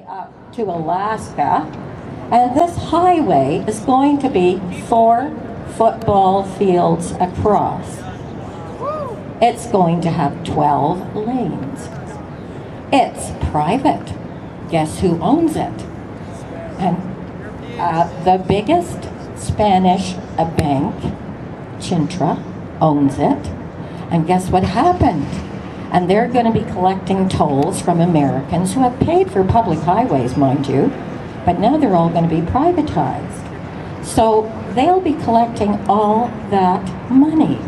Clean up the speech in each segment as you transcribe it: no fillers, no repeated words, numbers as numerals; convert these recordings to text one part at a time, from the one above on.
up to Alaska, and this highway is going to be 4 football fields across. It's going to have 12 lanes. It's private. Guess who owns it? And the biggest Spanish bank, Chintra, owns it. And guess what happened? And they're going to be collecting tolls from Americans who have paid for public highways, mind you, but now they're all going to be privatized. So they'll be collecting all that money.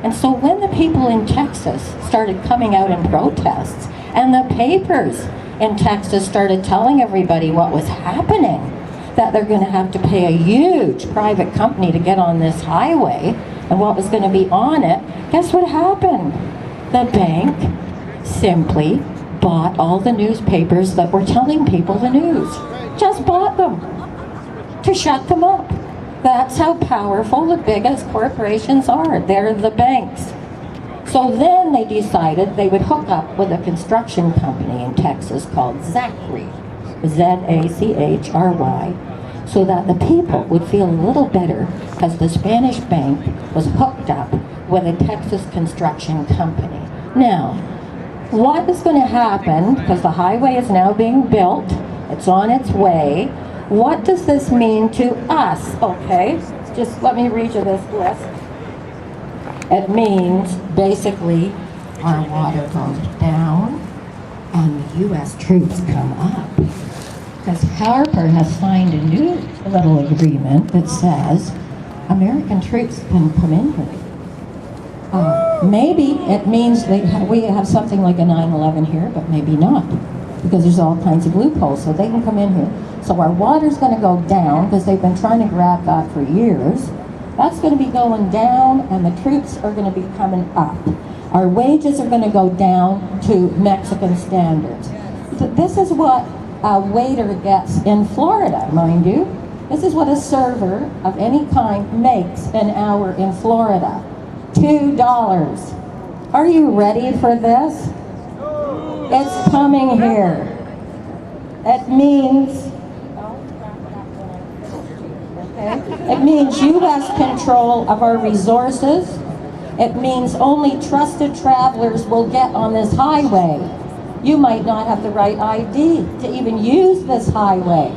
And so when the people in Texas started coming out in protests, and the papers in Texas started telling everybody what was happening, that they're going to have to pay a huge private company to get on this highway, and what was going to be on it, guess what happened? The bank simply bought all the newspapers that were telling people the news. Just bought them to shut them up. That's how powerful the biggest corporations are. They're the banks. So then they decided they would hook up with a construction company in Texas called Zachry, Z-A-C-H-R-Y, so that the people would feel a little better because the Spanish bank was hooked up with a Texas construction company. Now, what is going to happen, because the highway is now being built, it's on its way, what does this mean to us? Okay, just let me read you this list. It means basically our water goes down and the U.S. troops come up. Because Harper has signed a new little agreement that says American troops can come in here. Maybe it means we have something like a 9/11 here, but maybe not, because there's all kinds of loopholes, so they can come in here. So our water's going to go down, because they've been trying to grab that for years. That's going to be going down, and the troops are going to be coming up. Our wages are going to go down to Mexican standards. This is what a waiter gets in Florida, mind you. This is what a server of any kind makes an hour in Florida. $2. Are you ready for this? It's coming here. It means it means U.S. control of our resources. It means only trusted travelers will get on this highway. You might not have the right ID to even use this highway.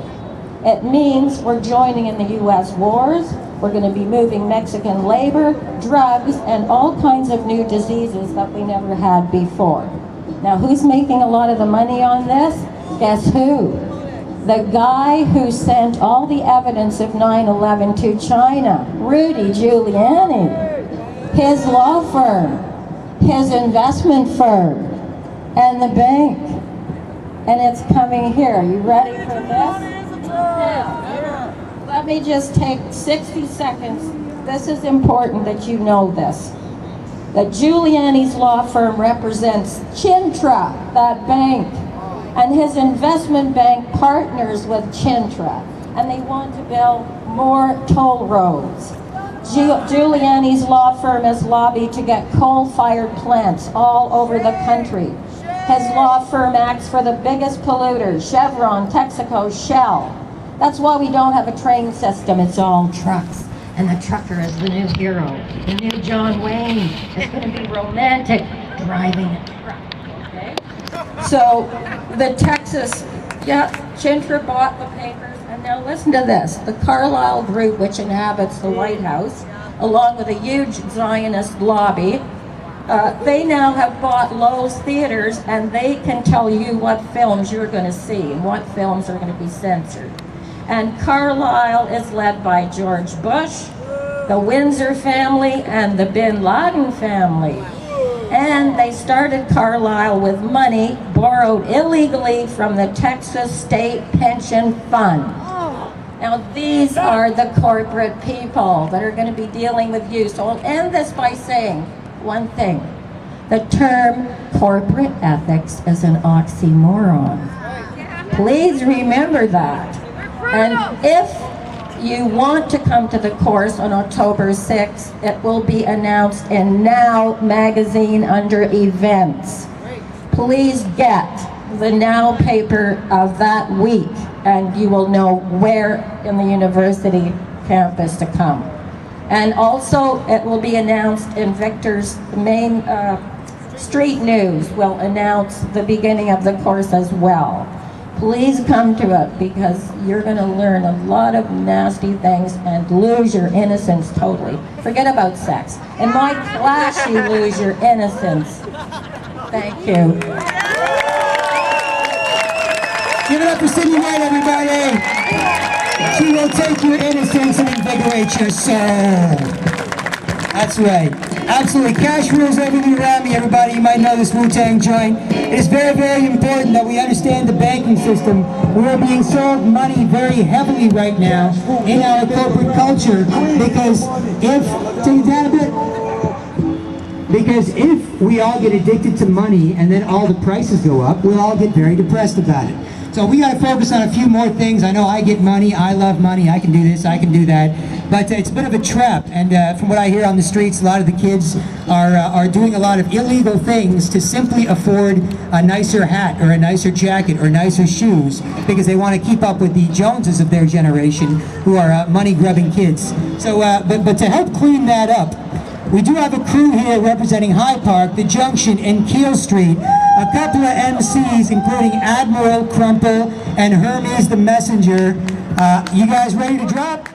It means we're joining in the U.S. wars. We're going to be moving Mexican labor, drugs, and all kinds of new diseases that we never had before. Now, who's making a lot of the money on this? Guess who? The guy who sent all the evidence of 9/11 to China, Rudy Giuliani, his law firm, his investment firm, and the bank. And it's coming here. Are you ready for this? Now, let me just take 60 seconds. This is important that you know this. That Giuliani's law firm represents Chintra, that bank. And his investment bank partners with Chintra, and they want to build more toll roads. Giuliani's law firm has lobbied to get coal-fired plants all over the country. His law firm acts for the biggest polluters, Chevron, Texaco, Shell. That's why we don't have a train system, it's all trucks. And the trucker is the new hero. The new John Wayne is going to be romantic, driving a truck. So the Texas, Chintra bought the papers, and now listen to this. The Carlyle Group, which inhabits the White House, along with a huge Zionist lobby, they now have bought Lowe's theaters, and they can tell you what films you're going to see and what films are going to be censored. And Carlyle is led by George Bush, the Windsor family, and the Bin Laden family. And they started Carlyle with money borrowed illegally from the Texas State Pension Fund. Now these are the corporate people that are going to be dealing with you. So I'll end this by saying one thing. The term corporate ethics is an oxymoron. Please remember that. And if you want to come to the course on October 6th, it will be announced in Now magazine under events. Please get the Now paper of that week, and you will know where in the university campus to come. And also, it will be announced in Victor's main street news will announce the beginning of the course as well. Please come to it, because you're going to learn a lot of nasty things and lose your innocence totally. Forget about sex. In my class, you lose your innocence. Thank you. Give it up for Sydney White, everybody. She will take your innocence and invigorate your soul. That's right. Absolutely. Cash rules everything around me, everybody. You might know this Wu-Tang joint. It is very, very important that we understand the banking system. We are being sold money very heavily right now in our corporate culture, because take it down a bit. Because if we all get addicted to money and then all the prices go up, we'll all get very depressed about it. So we got to focus on a few more things. I know I get money, I love money, I can do this, I can do that. But it's a bit of a trap, and from what I hear on the streets, a lot of the kids are doing a lot of illegal things to simply afford a nicer hat or a nicer jacket or nicer shoes, because they want to keep up with the Joneses of their generation, who are money-grubbing kids. So, but to help clean that up, we do have a crew here representing High Park, the Junction, and Keele Street. A couple of MCs, including Admiral Crumple and Hermes the Messenger. You guys ready to drop?